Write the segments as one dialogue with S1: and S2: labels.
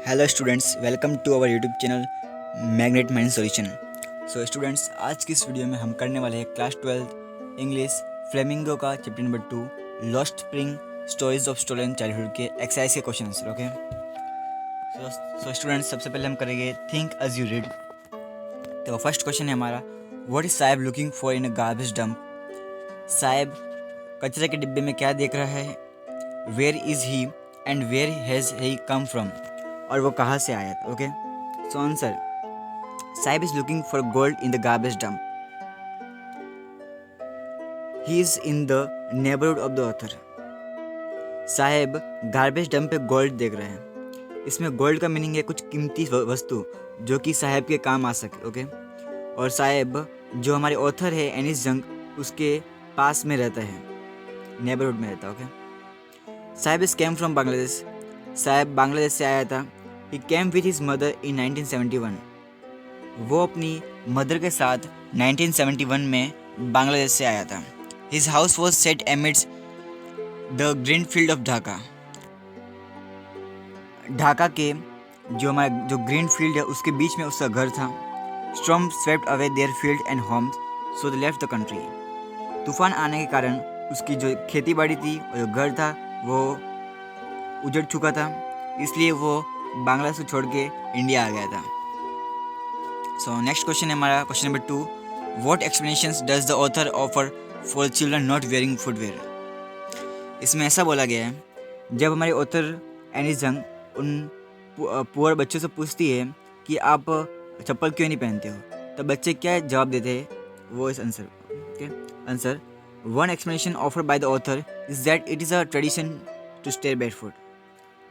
S1: Hello students, welcome to our YouTube channel magnet mind solution. So students, आज की इस video में हम करने वाले हैं क्लास 12 इंग्लिश फ्लेमिंगो का chapter number 2 lost spring stories of stolen childhood के एक्सरसाइज के question answer. Okay, so students, सबसे पहले हम करेंगे थिंक एज यू रीड। तो फर्स्ट क्वेश्चन है हमारा, what is Saheb looking for in a garbage dump. Saheb कचरे के डिब्बे में क्या देख रहा है? Where is he and where has he come from, और वो कहाँ से आया था। Okay, so answer, Sahib is looking for gold in the garbage dump. He is in the neighbourhood of the author. Saheb garbage dump पे गोल्ड देख रहे हैं। इसमें गोल्ड का मीनिंग है कुछ कीमती वस्तु जो कि साहेब के काम आ सके। ओके, और साहेब जो हमारे ऑथर है एनिस जंग, उसके पास में रहता है, नेबरहुड में रहता है। Okay, Saheb is came from Bangladesh. Saheb Bangladesh से आया था। He came with his mother in 1971। वो अपनी मदर के साथ 1971 में बांग्लादेश से आया था। His house was set amidst the green field of Dhaka. Dhaka के जो ग्रीन फील्ड है उसके बीच में उसका घर था। Storm swept away their field and homes, so they left the country. तूफान आने के कारण उसकी जो खेती बाड़ी थी और जो घर था वो उजड़ चुका था, इसलिए वो बांग्लादेश को छोड़ के इंडिया आ गया था। सो नेक्स्ट क्वेश्चन है हमारा question number 2, what explanations does the author offer for children not wearing footwear. इसमें ऐसा बोला गया है, जब हमारे ऑथर एनिस जंग उन पुअर बच्चों से पूछती है कि आप चप्पल क्यों नहीं पहनते हो, तब बच्चे क्या जवाब देते हैं, वो इस answer. Okay, answer, one explanation offered by the author is that it is a tradition to stay barefoot,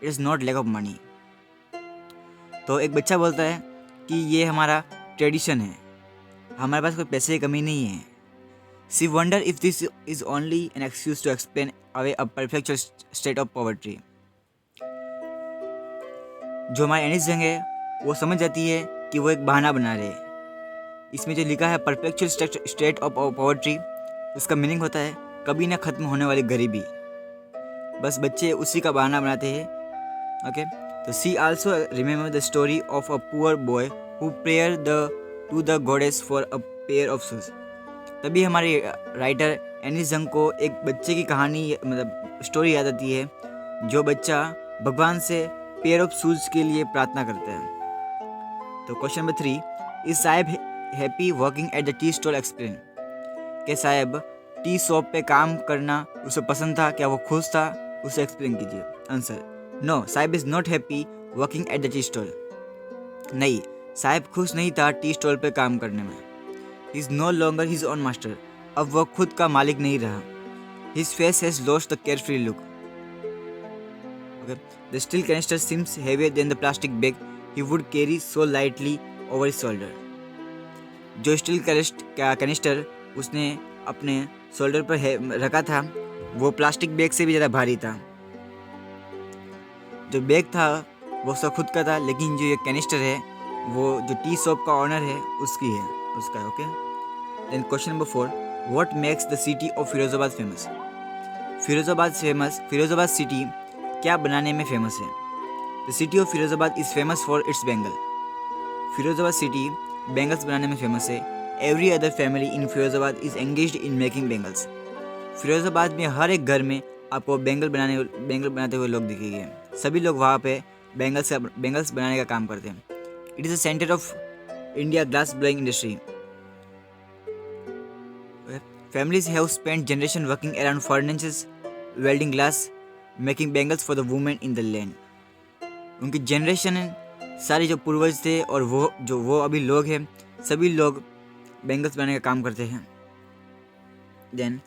S1: it is not lack of money. तो एक बच्चा बोलता है कि ये हमारा ट्रेडिशन है, हमारे पास कोई पैसे की कमी नहीं है। She wonder if this is only an excuse to explain away a perpetual state of poverty. जो हमारे एनिस जंग है वो समझ जाती है कि वो एक बहाना बना रहे हैं। इसमें जो लिखा है परफेक्चुअल स्टेट ऑफ पॉवर्टी, उसका मीनिंग होता है कभी ना खत्म होने वाली गरीबी। बस बच्चे उसी का बहाना बनाते हैं। ओके, तो she also remember the story of a poor boy who prayer to the goddess for a pair of shoes. तभी हमारे राइटर एनिस जंग को एक बच्चे की कहानी, मतलब स्टोरी याद आती है, जो बच्चा भगवान से पेयर ऑफ शूज के लिए प्रार्थना करता है। तो question number 3, is Saheb happy working at the tea stall explain. कि साहेब टी शॉप पे काम करना उसे पसंद था, क्या वो खुश था, उसे एक्सप्लेन कीजिए। Answer, no, Sahib is not happy working at the tea stall. नहीं, साहिब खुश नहीं था टी स्टॉल पे काम करने में। He is no longer his own master, अब वह खुद का मालिक नहीं रहा। His face has lost the carefree look. The steel canister seems heavier than the plastic bag he would carry so lightly over his shoulder. जो steel canister उसने अपने शोल्डर पर रखा था, वो प्लास्टिक बैग से भी ज़्यादा भारी था। जो बैग था वो उसका खुद का था, लेकिन जो ये कैनिस्टर है वो जो टी शॉप का ऑनर है उसकी है, उसका है। Okay, then question number 4, what makes the city of Firozabad famous. Firozabad city क्या बनाने में फेमस है? The city of Firozabad is famous for its bangle. Firozabad city bangles बनाने में फेमस है। Every other family in Firozabad is engaged in making bangles. Firozabad में हर एक घर में आपको बैंगल बनाते हुए लोग दिखेंगे। सभी लोग वहाँ पे बैंगल्स बनाने का काम करते हैं। It is a centre of India glass blowing industry. Families have spent generation working around furnaces welding glass making bangles for the women in the land. उनकी जनरेशन सारे जो पूर्वज थे और वो अभी लोग हैं, सभी लोग बैंगल्स बनाने का काम करते हैं। Then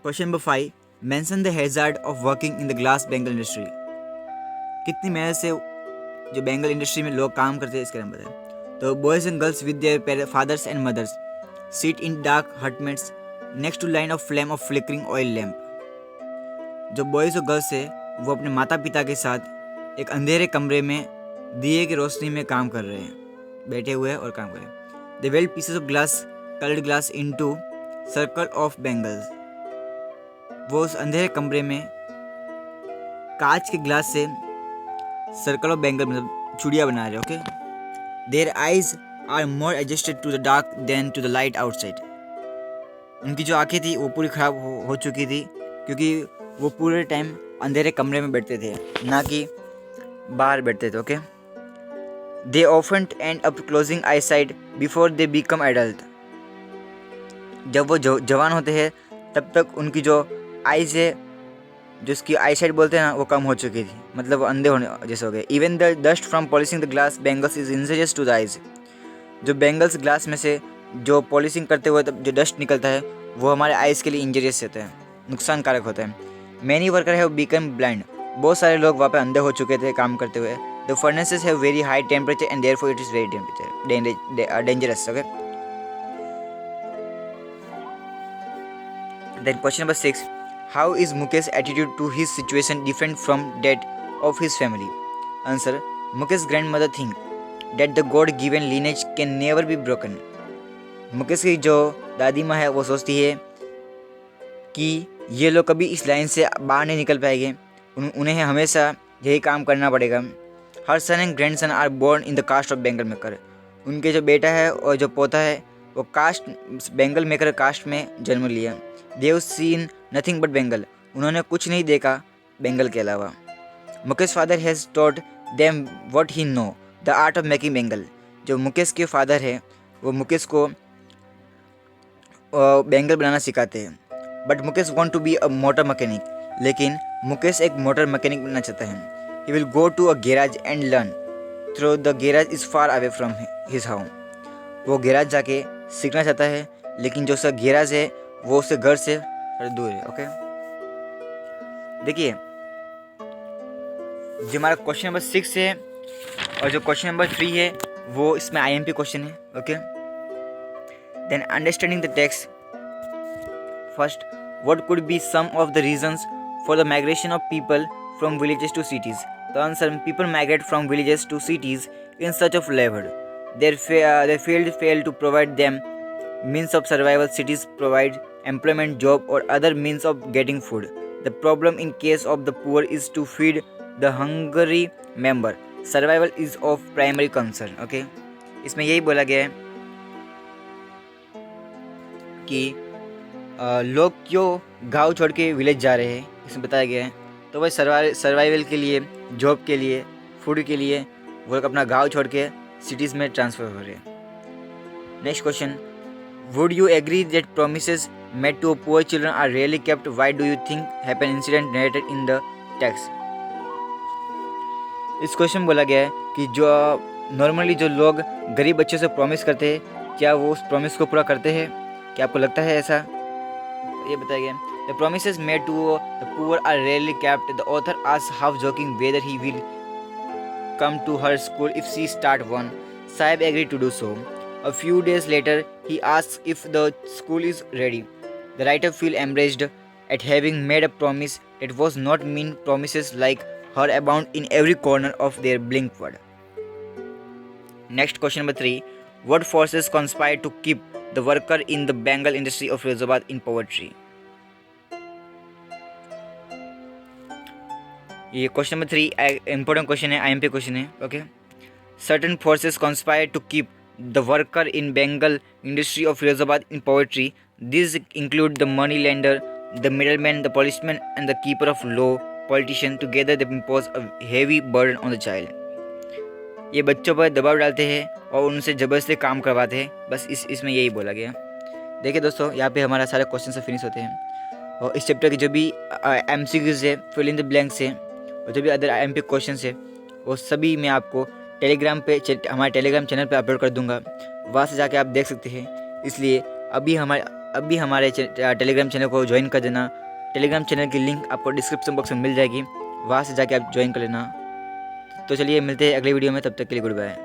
S1: question number 5, mention the hazard of working in the glass bangle industry. कितनी मेहनत से जो बैंगल इंडस्ट्री में लोग काम करते हैं इसके बारे में बताएं। तो boys and girls with their fathers and mothers sit in dark hutments next to line of flame of flickering oil lamp. जो बॉयज़ और गर्ल्स है वो अपने माता पिता के साथ एक अंधेरे कमरे में दिए की रोशनी में काम कर रहे हैं, बैठे हुए और काम कर रहे हैं। They weld pieces of glass coloured glass into circle of bangles. वो उस अंधेरे कमरे में कांच के ग्लास से सर्कल ऑफ बैंगल, मतलब चूड़िया बना रहे। Okay, their eyes are more adjusted to the dark than to the light outside. उनकी जो आंखें थी वो पूरी ख़राब हो चुकी थी, क्योंकि वो पूरे टाइम अंधेरे कमरे में बैठते थे, ना कि बाहर बैठते थे। Okay, they often and up closing I side before they become adult. जब वो जवान होते हैं तब तक उनकी जो आइज है, जो उसकी आई साइड बोलते हैं ना, वो कम हो चुकी थी, मतलब वो अंधे होने जैसे हो गए। Even the dust from polishing the glass bangles is injurious to the eyes. जो बैंगल्स ग्लास में से जो पॉलिशिंग करते हुए तब जो डस्ट निकलता है वो हमारे आइज़ के लिए इंजरियस होता है, नुकसानकारक होता है। Many worker have become blind. बहुत सारे लोग वहाँ पे अंधे हो चुके थे काम करते हुए। The furnaces have very high temperature and therefore it is very dangerous. Okay, then question number 6, how is Mukesh attitude to his situation different from that of his family? Answer, Mukesh grand mother think that the god given lineage can never be broken. Mukesh की जो दादी माँ है वो सोचती है कि ये लोग कभी इस लाइन से बाहर नहीं निकल पाएंगे, उन्हें हमेशा यही काम करना पड़ेगा। हर son and grandson are born in the caste of bangle maker. उनके जो बेटा है और जो पोता है वो कास्ट बेंगल मेकर कास्ट में जन्म लिया। They've seen nothing but Bengal. उन्होंने कुछ नहीं देखा बेंगल के अलावा। Mukesh father has taught them what he know the art of making Bengal. जो मुकेश के फादर है वो मुकेश को बेंगल बनाना सिखाते हैं। But Mukesh want to be a motor mechanic. लेकिन मुकेश एक मोटर मैकेनिक बनना चाहता है। He will go to a garage and learn through the garage is far away from his house. वो गैराज जाके सीखना चाहता है, लेकिन जो उसका गैराज है वो उसके घर से दूर है। ओके, देखिए जो हमारा क्वेश्चन नंबर 6 है और जो क्वेश्चन नंबर 3 है वो इसमें IMP क्वेश्चन है। Okay, then understanding the text. First, what could be some of the reasons for the migration of people from villages to cities? The answer, people migrate from villages to cities in search of labor. Their field fail to provide them means of survival. Cities provide employment, job or other means of getting food. The problem in case of the poor is to feed the hungry member. Survival is of primary concern. Okay, इसमें यही बोला गया है कि लोग क्यों गांव छोड़ के विलेज जा रहे हैं, इसमें बताया गया है। तो वह सर्वाइवल के लिए, जॉब के लिए, फूड के लिए वो लोग अपना गांव छोड़ के सिटीज़ में ट्रांसफ़र हो रहे हैं। Next question, would you agree that promises made to poor children are really kept? Why do you think happen incident narrated in the text? इस क्वेश्चन में बोला गया है कि जो नॉर्मली जो लोग गरीब बच्चों से प्रॉमिस करते हैं, क्या वो उस प्रॉमिस को पूरा करते हैं? क्या आपको लगता है ऐसा? ये बताया गया, the promises made to the poor are rarely kept. The author asks half joking whether he will come to her school if she start one. Sahib agree to do so. A few days later he asks if the school is ready. The writer feel embarrassed at having made a promise that was not mean. Promises like her abound in every corner of their ब्लिंकवर्ड। Next question number 3, what forces conspire to keep the worker in the Bengal industry of Firozabad in poverty? ये question number 3 important question है, IMP question है। Okay, certain forces conspire to keep the worker in bangle industry of Firozabad in poverty. These include the money lender, the middleman, the policeman and the keeper of law, politician. Together they impose a heavy burden on the child. ये बच्चों पर दबाव डालते हैं और उनसे ज़बरदस्ती काम करवाते हैं. बस इसमें यही बोला गया. देखिए दोस्तों, यहाँ पे हमारा सारे क्वेश्चन से फिनिश होते हैं और इस चैप्टर के जो भी MCQs है, फिल इन द ब्लैंक्स है और जो भी अदर MP क्वेश्चन है वो सभी मैं आपको टेलीग्राम पे हमारे टेलीग्राम चैनल पे अपलोड कर दूंगा. वहाँ से जाके आप देख सकते हैं. इसलिए अभी हमारे टेलीग्राम चैनल को ज्वाइन कर देना. टेलीग्राम चैनल की लिंक आपको डिस्क्रिप्शन बॉक्स में मिल जाएगी. वहाँ से जाके आप ज्वाइन कर लेना. तो चलिए मिलते हैं अगले वीडियो में. तब तक के लिए गुड बाय.